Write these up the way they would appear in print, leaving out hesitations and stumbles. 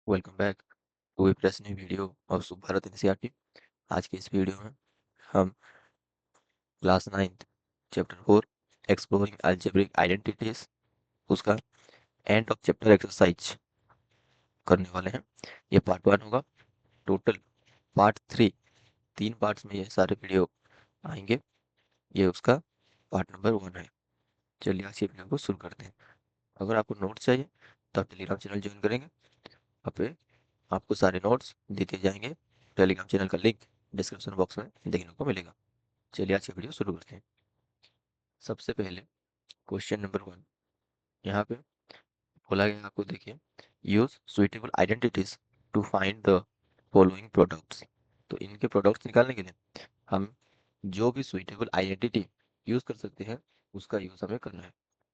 Welcome back to a press new video of Sukh Bharat NCERT. आज की इस वीडियो में हम class 9 chapter 4 exploring algebraic identities उसका एंड ऑफ चैप्टर एक्सरसाइज करने वाले हैं। ये पार्ट 1 होगा। टोटल पार्ट 3 तीन पार्ट्स में ये सारे वीडियो आएंगे। ये उसका पार्ट नंबर 1 है। चलिए आज की वीडियो को शुरू करते हैं। अगर आपको नोट्स चाहिए तो आप टेलीग्राम चैनल ज्वाइन करेंगे। वहाँ पे आपको सारे नोट्स देते जाएंगे। टेलीग्राम चैनल का लिंक डिस्क्रिप्शन बॉक्स में देखने को मिलेगा। चलिए आज की वीडियो शुरू करते हैं। सबसे पहले क्वेश्चन नंबर 1 यहाँ पे बोला गया, आपको देखिए, use suitable identities to find the following products. तो इनके प्रोडक्ट्स निकालने के लिए हम जो भी सुइटेबल आइडेंटिटी यूज कर सकते हैं उसका यूज हमें करना है।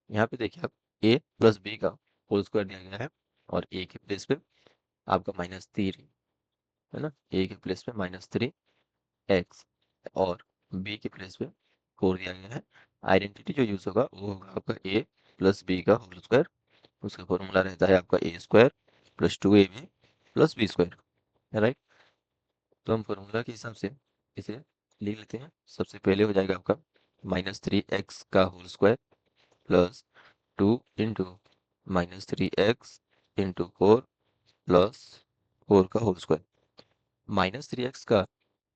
यहाँ पे देखिए आप a प्लस बी का होल स्क्वायर दिया गया है और a के प्लेस पे आपका -3 है ना। a के प्लेस पे -3x और b के प्लेस पे 4 दिया गया है। आइडेंटिटी जो यूज होगा वो होगा आपका a प्लस बी का होल स्क्वायर। उसका फॉर्मूला रहता है आपका A square plus 2ab plus B square, है राइट। तो हम फॉर्मूला के हिसाब से इसे लिख लेते हैं। सबसे पहले हो जाएगा आपका -3x का whole square plus 2 into -3x into 4 plus 4 का होल स्क्वायर। -3x का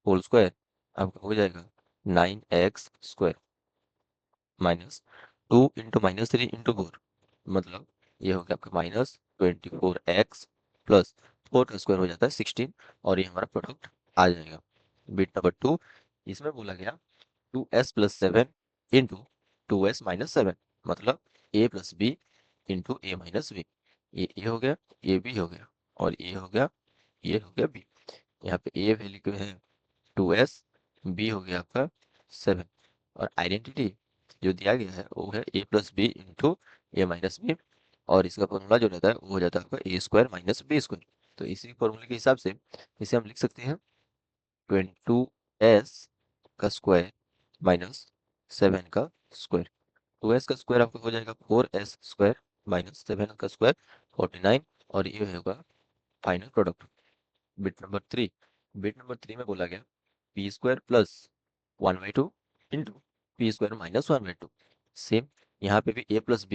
होल स्क्वायर आपका हो जाएगा 9x square minus 2 into -3 into 4, मतलब ये हो गया आपका -24x प्लस 4 का स्क्वायर हो जाता है 16 और ये हमारा प्रोडक्ट आ जाएगा। बिट नंबर 2, इसमें बोला गया 2s plus 7 into 2s minus 7, मतलब a plus B into a minus B. ये हो गया, ये भी हो गया और ये हो गया, ये हो गया b। यहाँ पे a वैल्यू है 2s, b हो गया आपका 7 और आइडेंटिटी जो दिया गया है वो है a plus B into A minus B और इसका फॉर्मूला जो रहता है वो हो जाता है आपका A square minus B square. तो इसी फॉर्मूले के हिसाब से इसे हम लिख सकते हैं 22s का स्क्वायर माइनस 7 का स्क्वायर। 2s का स्क्वायर आपका हो जाएगा 4s स्क्वायर माइनस 7 का स्क्वायर 49 और ये होगा फाइनल प्रोडक्ट। बिट नंबर 3 में बोला गया P square plus 1/2 into P square minus 1/2। Same यहाँ पे भी ए plus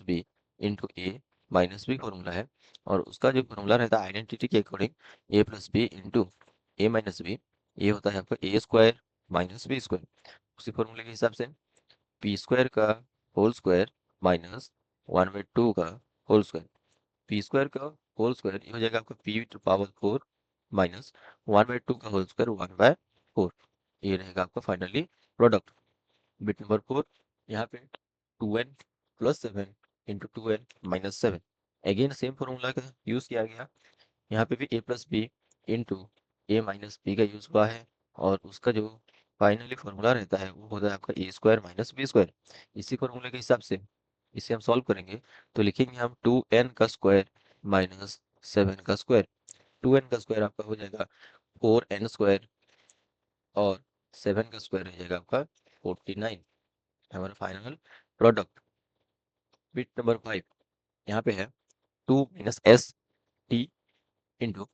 B into A minus B formula है और उसका जो फॉर्मूला रहता है आइडेंटिटी के according A plus B into A minus B, ये होता है आपका A square minus B square. उसी फॉर्मूले के हिसाब से पी स्क्वायर का होल स्क्वायर माइनस 1/2 का होल स्क्वायर, पी स्क्वायर का होल स्क्वायर ये हो जाएगा आपका पी टू पावर 4 माइनस 1/2 का होल स्क्वायर 1/4। ये रहेगा आपका फाइनली प्रोडक्ट। बिट नंबर 4 यहाँ पे 2n plus 7 into 2n minus 7, again same formula का यूज किया गया। यहाँ पे भी a plus B into A minus B का यूज हुआ है और उसका जो फाइनली फॉर्मूला रहता है वो होता है आपका A square minus B square. इसी फॉर्मूले के हिसाब से इसे हम सॉल्व करेंगे तो लिखेंगे हम 2n का स्क्वायर माइनस 7 का स्क्वायर। 2n का स्क्वायर आपका हो जाएगा 4n स्क्वायर और 7 का स्क्वायर हो जाएगा आपका 49, हमारा फाइनल प्रोडक्ट। बिट नंबर 5 यहाँ पे है 2 minus S T into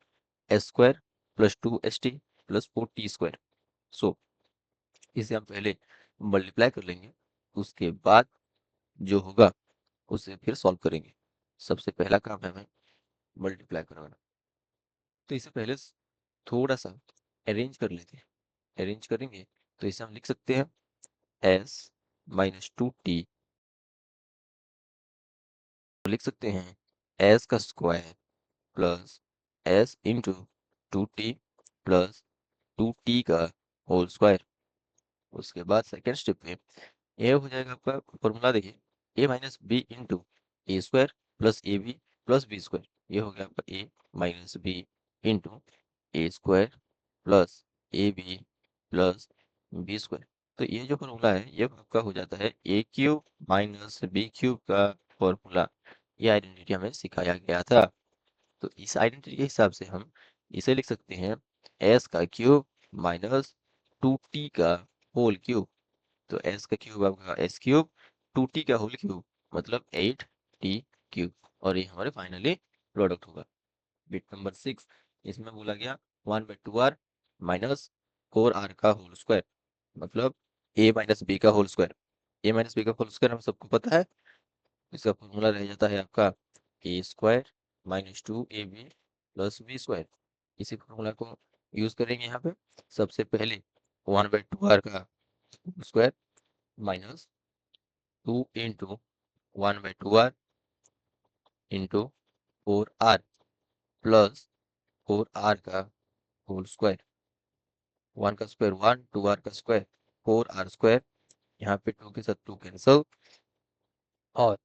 S square plus 2st plus 4t square. So इसे हम पहले मल्टीप्लाई कर लेंगे, उसके बाद जो होगा उसे फिर सॉल्व करेंगे। सबसे पहला काम है हमें मल्टीप्लाई करवाना। तो इसे पहले थोड़ा सा अरेंज कर लेते हैं। अरेंज करेंगे तो इसे हम लिख सकते हैं एस माइनस 2t, लिख सकते हैं एस का square plus S into 2t plus 2t का होल स्क्वायर। उसके बाद सेकेंड स्टेप में ये हो जाएगा आपका फॉर्मूला, देखिए A minus B into A square plus A B plus B square. ये हो गया आपका A minus B into A square plus A B plus B square. तो ये जो फॉर्मूला है ये आपका हो जाता है ए क्यूब माइनस बी क्यूब का फॉर्मूला। ये आइडेंटिटी हमें सिखाया गया था। तो इस आइडेंटिटी के हिसाब से हम इसे लिख सकते हैं एस का क्यूब माइनस 2t का होल क्यूब। तो एस का क्यूब आपका एस क्यूब 2t का होल क्यूब मतलब 8t क्यूब और ये हमारे फाइनली प्रोडक्ट होगा। बिट नंबर 6, इसमें बोला गया 1/2r माइनस 4r का होल स्क्वायर, मतलब a माइनस बी का whole square. a minus B का होल स्क्वायर हम सबको पता है, इसका फॉर्मूला रह जाता है आपका A square minus 2ab plus B square. इसी फॉर्मूला को यूज करेंगे यहाँ पे। सबसे पहले 1/2r का square minus 2 into 1/2r into 4r plus 4r का होल स्क्वायर। 1 का स्क्वायर 1, 2r का स्क्वायर 4r स्क्वायर, यहाँ पे 2 के साथ 2 कैंसल, और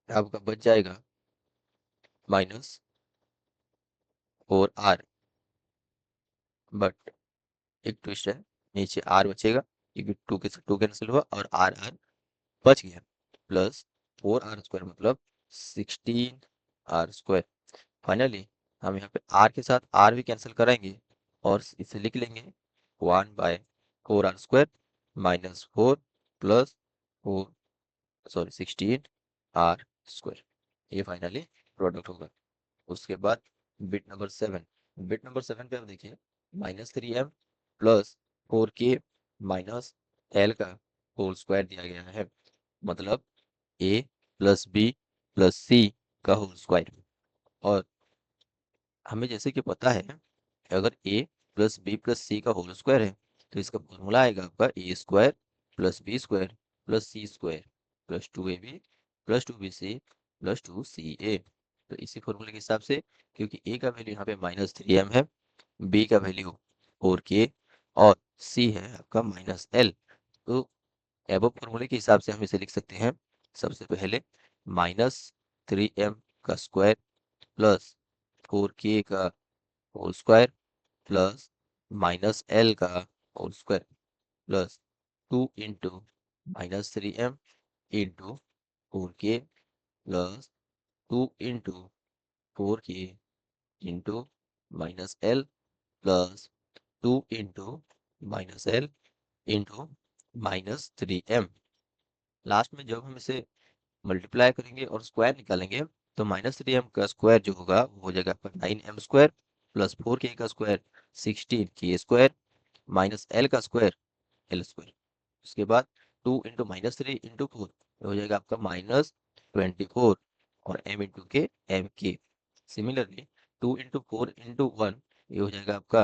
आपका बच जाएगा माइनस 4r। बट एक ट्विस्ट है, नीचे r बचेगा क्योंकि 2 के साथ 2 कैंसिल हुआ और r r बच गया, प्लस 4r स्क्वायर मतलब 16r स्क्वायर। फाइनली हम यहाँ पे r के साथ r भी कैंसिल कराएंगे और इसे लिख लेंगे 1/4r square minus 4 plus 4 sorry 16r square. ये फाइनली प्रोडक्ट होगा। उसके बाद बिट नंबर 7 पे आप देखिए -3m plus 4k minus l का होल स्क्वायर दिया गया है, मतलब a plus b plus c का होल स्क्वायर। और हमें जैसे कि पता है, अगर a plus B plus C का होल स्क्वायर है तो इसका फॉर्मूला आएगा आपका A square plus B square plus C square plus 2ab plus 2bc plus 2ca। तो इसी फॉर्मूले के हिसाब से, क्योंकि a का वैल्यू यहाँ पे -3m है, b का वैल्यू 4k और c है आपका -l, तो एबव फॉर्मूले के हिसाब से हम इसे लिख सकते हैं। सबसे पहले -3m का स्क्वायर प्लस 4k का होल स्क्वायर प्लस -l का whole square plus 2 into -3m into 4k plus 2 into 4k into -l plus 2 into -l into -3m। Last में जब हम इसे मल्टीप्लाई करेंगे और स्क्वायर निकालेंगे तो -3m का स्क्वायर जो होगा वो हो जाएगा आपका 9m स्क्वायर प्लस 4k का square 16k square minus l का स्क्वायर l स्क्वायर। उसके बाद 2 इंटू -3 इंटू 4 हो जाएगा आपका -24 और m इंटू के m k। Similarly 2 into 4 into 1 ये हो जाएगा आपका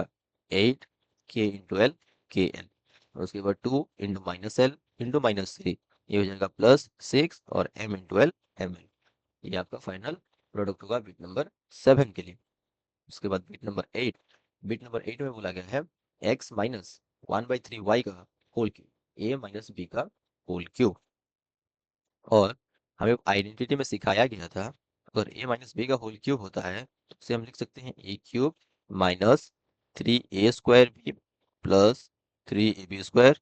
8 k into l k l। और उसके बाद 2 इंटू -l इंटू -3 ये हो जाएगा +6 और m into l m l। ये आपका फाइनल प्रोडक्ट होगा बिट नंबर 7 के लिए। उसके बाद बिट नंबर 8 में बोला गया है x माइनस 1/3y का whole cube a minus B का होल क्यूब। और हमें आइडेंटिटी में सिखाया गया था, अगर a माइनस बी का होल क्यूब होता है तो उसे हम लिख सकते हैं a cube minus 3a square B plus 3ab square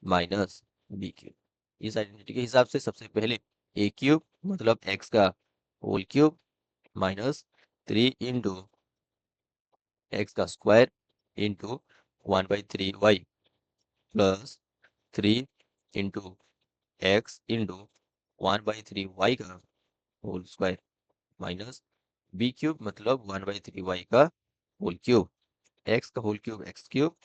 minus B cube. इस आइडेंटिटी के हिसाब से सबसे पहले a क्यूब मतलब x का whole cube minus 3 into X का square into 1/3y plus 3 into X into 1/3y का whole square minus B cube मतलब 1/3y का होल क्यूब, एक्स का whole cube X cube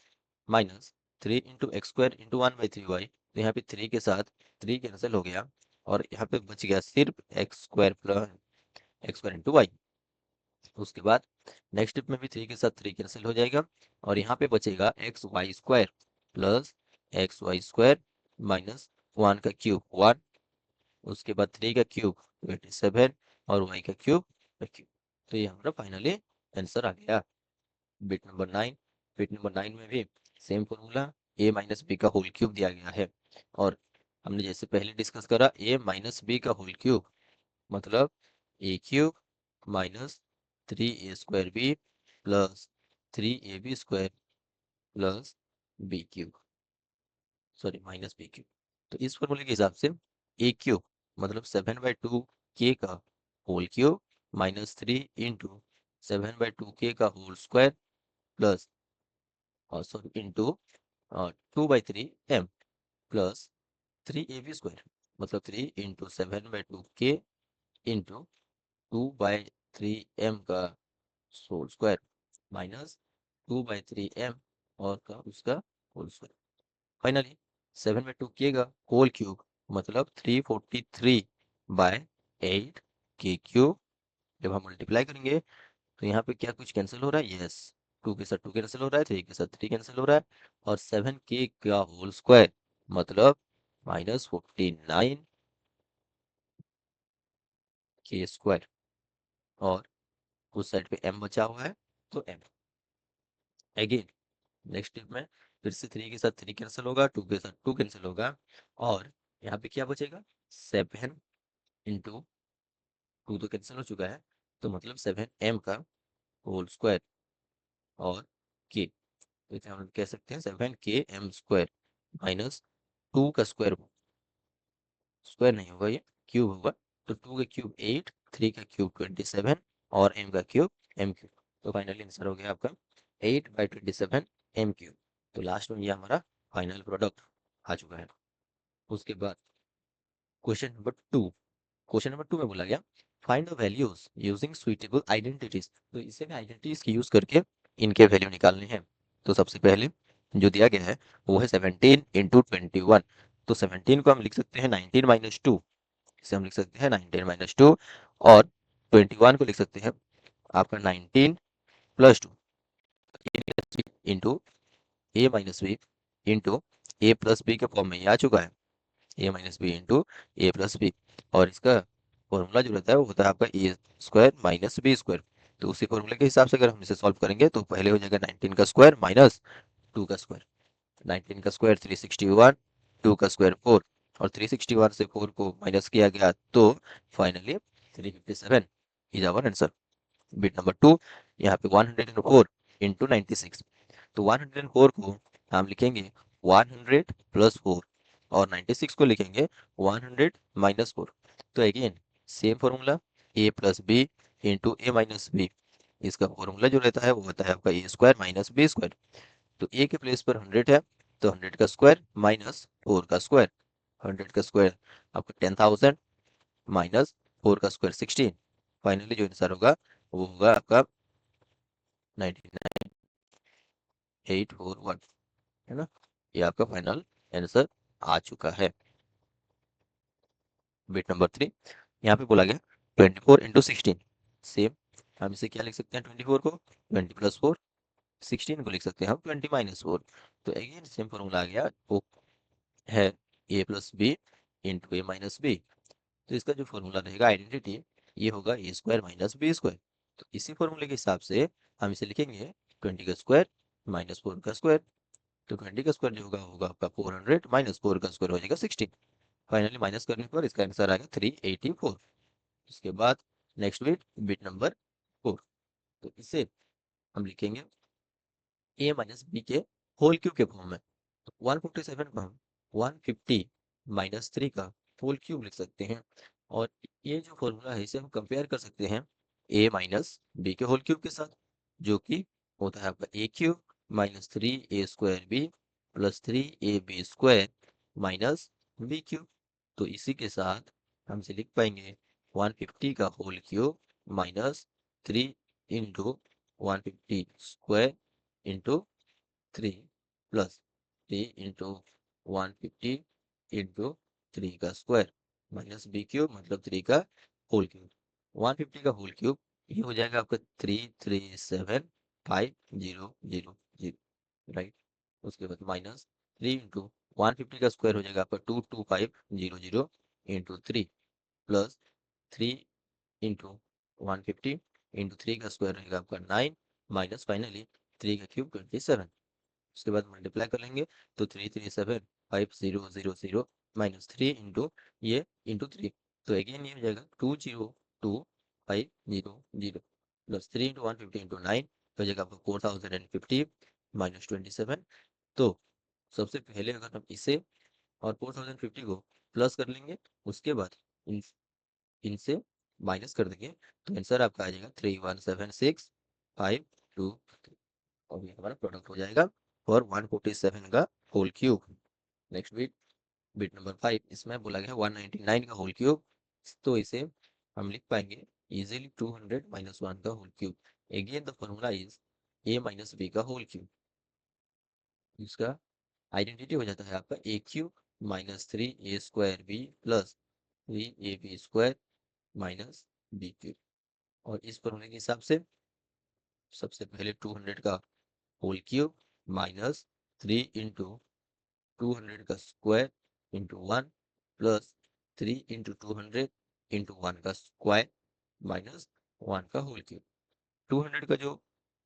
minus 3 into X square into 1/3y। तो यहाँ पे 3 के साथ 3 कैंसिल हो गया और यहाँ पे बच गया सिर्फ X square plus X square into Y. उसके बाद नेक्स्ट स्टेप में भी 3 के साथ 3 कैंसिल हो जाएगा और यहाँ पे बचेगा X Y square plus X Y square minus 1 का क्यूब 1, उसके बाद 3 का क्यूब 27 और वाई का क्यूब क्यूब। तो ये हमारा फाइनली आंसर आ गया। बिट नंबर 9, बिट नंबर 9 में भी same formula a minus B का होल क्यूब दिया गया है। और हमने जैसे पहले डिस्कस करा a माइनस बी का होल क्यूब मतलब a cube minus 3a square B plus 3ab square plus B cube, sorry minus B cube. तो इस फॉर्मूले के हिसाब से a क्यूब मतलब 7/2k का whole cube minus 3 into 7/2k का होल स्क्वायर प्लस और sorry into 2/3m plus 3ab square मतलब 3 इंटू 7/2k इंटू 2 3m का होल स्क्वायर माइनस 2/3m और का उसका होल स्क्वायर। फाइनली 7/2 किएगा होल क्यूब मतलब 343/8 के क्यूब। जब हम मल्टीप्लाई करेंगे तो यहाँ पे क्या कुछ कैंसिल हो रहा है? यस, 2 के साथ 2 कैंसिल हो रहा है, 3 के साथ 3 कैंसिल हो रहा है और 7k का होल स्क्वायर मतलब -49 के स्क्वायर और उस साइड पे m बचा हुआ है तो m। अगेन नेक्स्ट स्टेप में फिर से 3 के साथ 3 कैंसिल होगा, 2 के साथ 2 कैंसिल होगा और यहाँ पे क्या बचेगा? 7 इंटू 2 तो कैंसिल हो चुका है तो मतलब 7m का होल स्क्वायर और k। तो इसे हम कह सकते हैं 7km² माइनस 2 का स्क्वायर, स्क्वायर नहीं होगा ये क्यूब होगा। तो 2 का क्यूब 8, 3 का क्यूब 27 और m का क्यूब m क्यूब। तो फाइनली आंसर हो गया आपका 8/27 m क्यूब। तो लास्ट में ये हमारा फाइनल प्रोडक्ट आ चुका है। उसके बाद क्वेश्चन नंबर 2, क्वेश्चन नंबर 2 में बोला गया find the values using suitable identities. तो इसे भी आइडेंटिटीज की यूज करके इनके वैल्यू निकालने हैं। तो सबसे पहले जो दिया गया है वो है 17 इंटू 21। तो 17 को हम लिख सकते हैं 19 माइनस 2, इसे हम लिख सकते हैं 19 - 2 और 21 को लिख सकते हैं आपका 19 plus 2 into A minus B into A plus B के फॉर्म में ये आ चुका है, ए माइनस बी इंटू ए प्लस बी। और इसका फॉर्मूला जो रहता है वो होता है आपका A square minus B square. तो उसी फॉर्मूले के हिसाब से अगर हम इसे सॉल्व करेंगे तो पहले हो जाएगा 19 का स्क्वायर माइनस 2 का स्क्वायर। 19 का स्क्वायर 361, 2 का स्क्वायर 4 और 361 से 4 को माइनस किया गया तो finally 357 is our answer. Bit number 2, यहाँ पे 104 इंटू 96। तो 104 को हम लिखेंगे 100 प्लस 4 और 96 को लिखेंगे 100 माइनस 4। तो again same formula A plus B into A minus B. इसका फॉर्मूला जो रहता है वो होता है आपका A square minus B square. तो ए के प्लेस पर 100 है तो 100 का स्क्वायर माइनस 4 का स्क्वायर। 100 का स्क्वायर आपका 10,000 माइनस 4 का स्क्वायर 16। फाइनली जो आंसर होगा वो होगा आपका 99,841, है ना। ये आपका फाइनल आंसर आ चुका है। बिट नंबर 3, यहाँ पे बोला गया 24 इंटू 16। सेम हम इसे क्या लिख सकते हैं? 24 को 20 प्लस 4, 16 को लिख सकते हैं हम 20 माइनस 4। तो अगेन सेम फॉर्मूला आ गया, वो है ए plus B into A minus B. तो इसका जो फॉर्मूला रहेगा आइडेंटिटी ये होगा ए स्क्वायर माइनस बी स्क्वायर। तो इसी फॉर्मूले के हिसाब से हम इसे लिखेंगे 20 का स्क्वायर माइनस 4 का स्क्वायर। तो 20 का स्क्वायर जो होगा होगा आपका 400 माइनस 4 का स्क्वायर हो जाएगा 16। फाइनली माइनस करने पर इसका आंसर आएगा 384। उसके बाद नेक्स्ट बिट नंबर 4। तो इसे हम लिखेंगे ए माइनस बी के होल क्यूब के फॉर्म में। तो 147 को हम 150 माइनस 3 का होल क्यूब लिख सकते हैं। और ये जो फॉर्मूला है इसे हम कंपेयर कर सकते हैं ए माइनस बी के होल क्यूब के साथ, जो कि होता है आपका a cube minus 3 a square B plus 3 ab square minus B cube. तो इसी के साथ हम इसे लिख पाएंगे 150 का whole cube minus 3 into 150 square into 3 plus 3 into 150 into 3 का स्क्वायर माइनस बी क्यूब मतलब 3 का होल क्यूब। 150 का होल क्यूब ये हो जाएगा आपका 3375000, राइट। उसके बाद माइनस 3 इंटू 150 का स्क्वायर हो जाएगा आपका 22500 इंटू 3 प्लस 3 इंटू 150 इंटू 3 का स्क्वायर रहेगा आपका 9 माइनस फाइनली 3 का क्यूब 27। उसके बाद मल्टीप्लाई कर लेंगे तो 3375000 माइनस 3 इंटू ये इंटू 3। तो अगेन ये हो जाएगा 2025000 प्लस 3 इंटू 150 इंटू 9 हो जाएगा आपको 4050 माइनस 27। तो सबसे पहले अगर हम इसे और 4050 को प्लस कर लेंगे उसके बाद इन इनसे माइनस कर देंगे तो आंसर आपका आ जाएगा 3176523 और ये हमारा प्रोडक्ट हो जाएगा और 147 का whole cube. Next bit number 5, इसमें बोला गया 199 का होल क्यूब। तो इसे हम लिख पाएंगे easily 200 minus 1 का whole cube. Again the formula is a minus b का होल क्यूब. इसका आइडेंटिटी हो जाता है आपका a cube minus 3a² b plus 3ab² minus B cube. और इस फॉर्मूले के हिसाब से सबसे पहले 200 का होल क्यूब माइनस 3 इंटू 200 का square into 1 plus 3 into 200 into 1 का स्क्वायर माइनस 1 का होल क्यूब. 200 का जो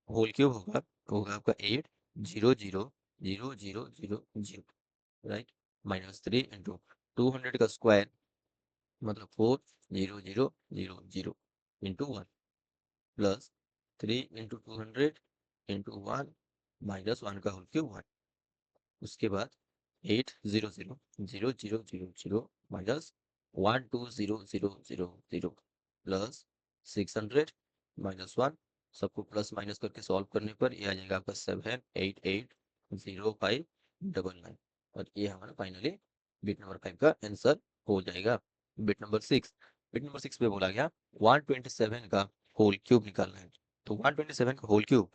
होल क्यूब होगा वो होगा आपका 8 0 0 0 0 0 राइट. माइनस 3 इंटू 200 का स्क्वायर मतलब 4 0 0 0 0 into 1 plus 3 into 200 into 1 minus 1 का होल क्यूब 1. उसके बाद 8 0 0 0 0 0 माइनस 1 2 0 0 0 0 प्लस 600 माइनस 1. सबको प्लस माइनस करके सॉल्व करने पर ये आ जाएगा आपका 7880599. और ये हमारा फाइनली बिट नंबर 5 का आंसर हो जाएगा. बिट नंबर 6 पे बोला गया 127 का होल क्यूब निकालना है. तो 127 का होल क्यूब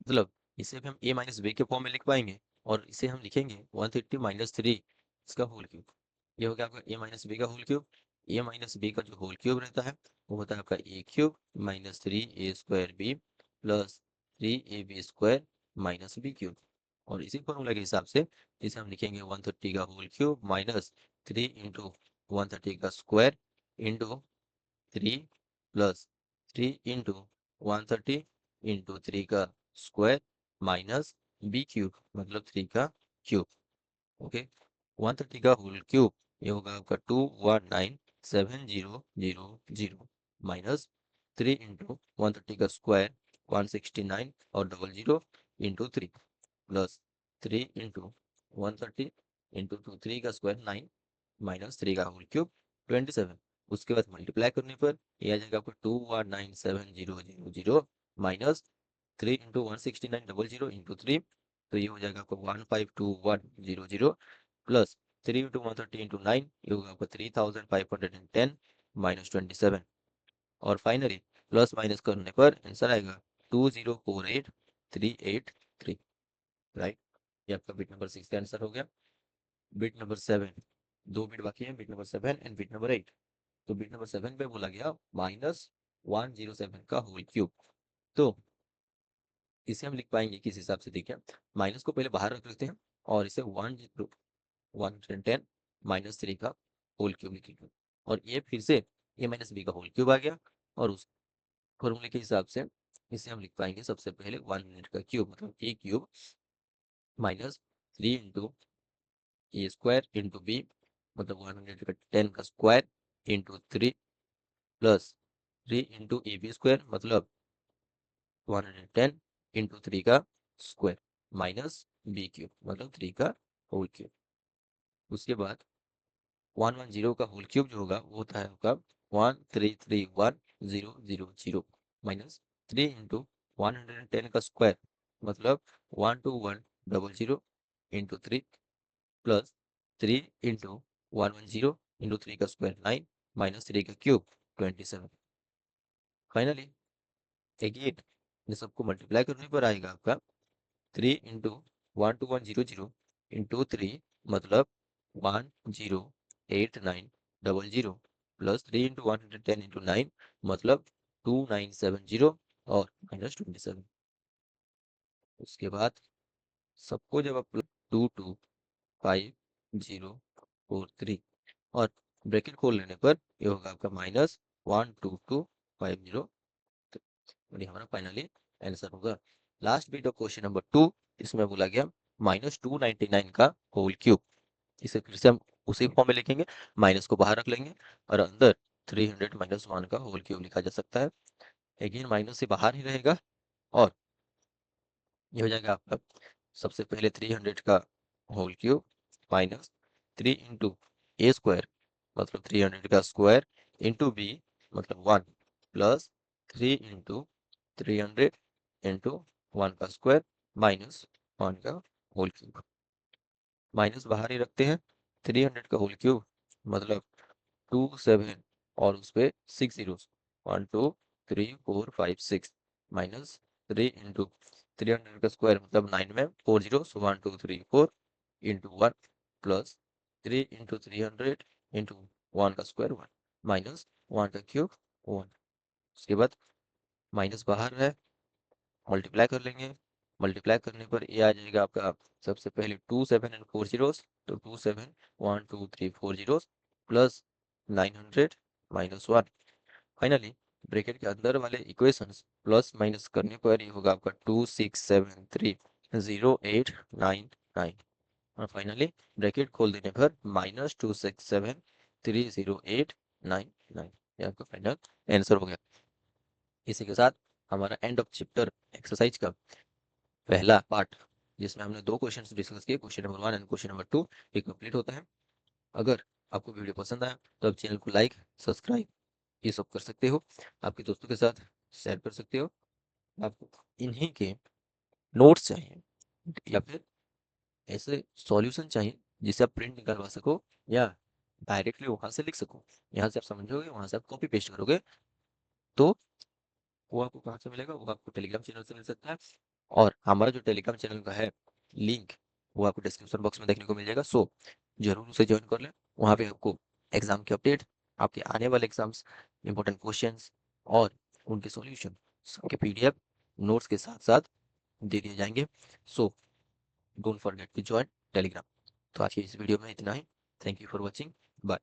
मतलब इसे भी हम a माइनस बी के फॉर्म में लिख पाएंगे और इसे हम लिखेंगे 130 माइनस 3 इसका होल क्यूब. ये हो गया आपका a माइनस बी का whole cube. a minus B का जो होल क्यूब रहता है वो होता है आपका a cube minus 3a² b plus 3ab² minus B cube. और इसी फॉर्मूला के हिसाब से इसे हम लिखेंगे 130 का होल क्यूब माइनस 3 इंटू 130 का square into 3 plus 3 into 130 into 3 का स्क्वायर माइनस बी क्यूब मतलब 3 का क्यूब. ओके. 130 का होल क्यूब ये होगा आपका 2197000 माइनस 3 इंटू 130 का स्क्वायर 169 और 00 इंटू 3 प्लस 3 इंटू 130 इंटू 3 का स्क्वायर 9 माइनस 3 का होल क्यूब 27. उसके बाद मल्टीप्लाई करने पर ये आ जाएगा आपको 2197000 माइनस 3 इंटू 16900 इंटू 3 तो ये हो जाएगा आपको 152100 प्लस 3 इंटू 130 इंटू 9 ये होगा आपको 3510 माइनस 27. और फाइनली प्लस माइनस करने पर आंसर आएगा 2048383. राइट. ये आपका बिट नंबर 6 का आंसर हो गया. बिट नंबर 7 दो बिट बाकी है. Bit number 7 and bit number 8. तो बिट नंबर 7 पे बोला गया -107 का होल क्यूब. तो इसे हम लिख पाएंगे किस हिसाब से देखिए. माइनस को पहले बाहर रख लेते हैं और इसे 110 माइनस 3 का होल क्यूब लिखेंगे. और ये फिर से a माइनस बी का होल क्यूब आ गया. और उस फॉर्मूले के हिसाब से इसे हम लिख पाएंगे सबसे पहले 100 का क्यूब मतलब a cube minus 3 into A square into B मतलब 110 का square into 3 plus 3 into A B square मतलब 110 इंटू 3 का स्क्वायर माइनस बी क्यूब मतलब 3 का होल क्यूब. उसके बाद 110 का होल क्यूब जो होगा वो होता है आपका 1331000 माइनस 3 इंटू 110 का स्क्वायर मतलब 12100 इंटू 3 प्लस 3 इंटू 110 इंटू 3 का स्क्वायर 9 माइनस 3 का क्यूब 27. फाइनली अगेन ये सबको मल्टीप्लाई करने पर आएगा आपका 3 इंटू 12100 इंटू 3 मतलब 108900 प्लस 3 इंटू 110 इंटू 9 मतलब 2970 और माइनस 27. उसके बाद सबको जब आप 225043 और ब्रैकेट खोल लेने पर ये होगा आपका -12250. और ये हमारा फाइनली आंसर होगा. Last bit of question number 2. इसमें बोला गया -299 का होल क्यूब. इसे फिर से हम उसी फॉर्म में लिखेंगे. माइनस को बाहर रख लेंगे और अंदर 300 माइनस 1 का होल क्यूब लिखा जा सकता है. अगेन माइनस से बाहर ही रहेगा और ये हो जाएगा आपका सबसे पहले 300 का whole cube minus 3 into A square मतलब 300 का स्क्वायर इंटू बी मतलब 1 प्लस 3 इंटू 300 इंटू 1 का स्क्वायर माइनस 1 का होल क्यूब. माइनस बाहर ही रखते हैं. 300 का होल क्यूब मतलब 27 और उस पे 6 जीरो 1 2 3 4 5 6 माइनस 3 इंटू 300 का स्क्वायर मतलब 9 में 4 जीरो, सो 1 2 3 4 इंटू 1 प्लस 3 इंटू 300 इंटू 1 का स्क्वायर 1 माइनस 1 का क्यूब 1। उसके बाद माइनस बाहर है, मल्टीप्लाई कर लेंगे। मल्टीप्लाई करने पर ये आ जाएगा आपका सबसे पहले 2 7 एंड 4 जीरोस, तो 2 7 1 2 3 4 zeros plus 900 minus 1। Finally bracket के अंदर वाले इक्वेशंस प्लस माइनस करने पर ये होगा आपका 2 6 7 3 0 8 9 9। और फाइनली ब्रैकेट खोल देने पर माइनस 2 6 7 3 0 8 9 9। ये आपका फाइनल आंसर हो गया। इसी के साथ हमारा एंड ऑफ चैप्टर एक्सरसाइज का पहला पार्ट, जिसमें हमने दो क्वेश्चंस डिस्कस किए, question number 1 and question number 2, ये कंप्लीट होता है। अगर आपको वीडियो पसंद आया तो आप चैनल को लाइक सब्सक्राइब ये सब कर सकते हो, आपके दोस्तों के साथ शेयर कर सकते हो। आपको इन्हीं के नोट्स चाहिए या फिर ऐसे सॉल्यूशन चाहिए जिसे आप प्रिंट निकलवा सको या डायरेक्टली वहां से लिख सको, यहाँ से आप समझोगे वहां से आप कॉपी पेस्ट करोगे, तो वो आपको कहाँ से मिलेगा? वो आपको टेलीग्राम चैनल से मिल सकता है। और हमारा जो टेलीग्राम चैनल का है लिंक, वो आपको डिस्क्रिप्शन बॉक्स में देखने को मिल जाएगा। सो जरूर उसे ज्वाइन कर लें। वहाँ पे आपको एग्जाम की अपडेट, आपके आने वाले एग्जाम्स, इंपॉर्टेंट क्वेश्चंस और उनके सॉल्यूशन सबके पीडीएफ नोट्स के साथ साथ दे दिए जाएंगे। So don't forget to join Telegram. तो आज की इस वीडियो में इतना ही। Thank you for watching. Bye.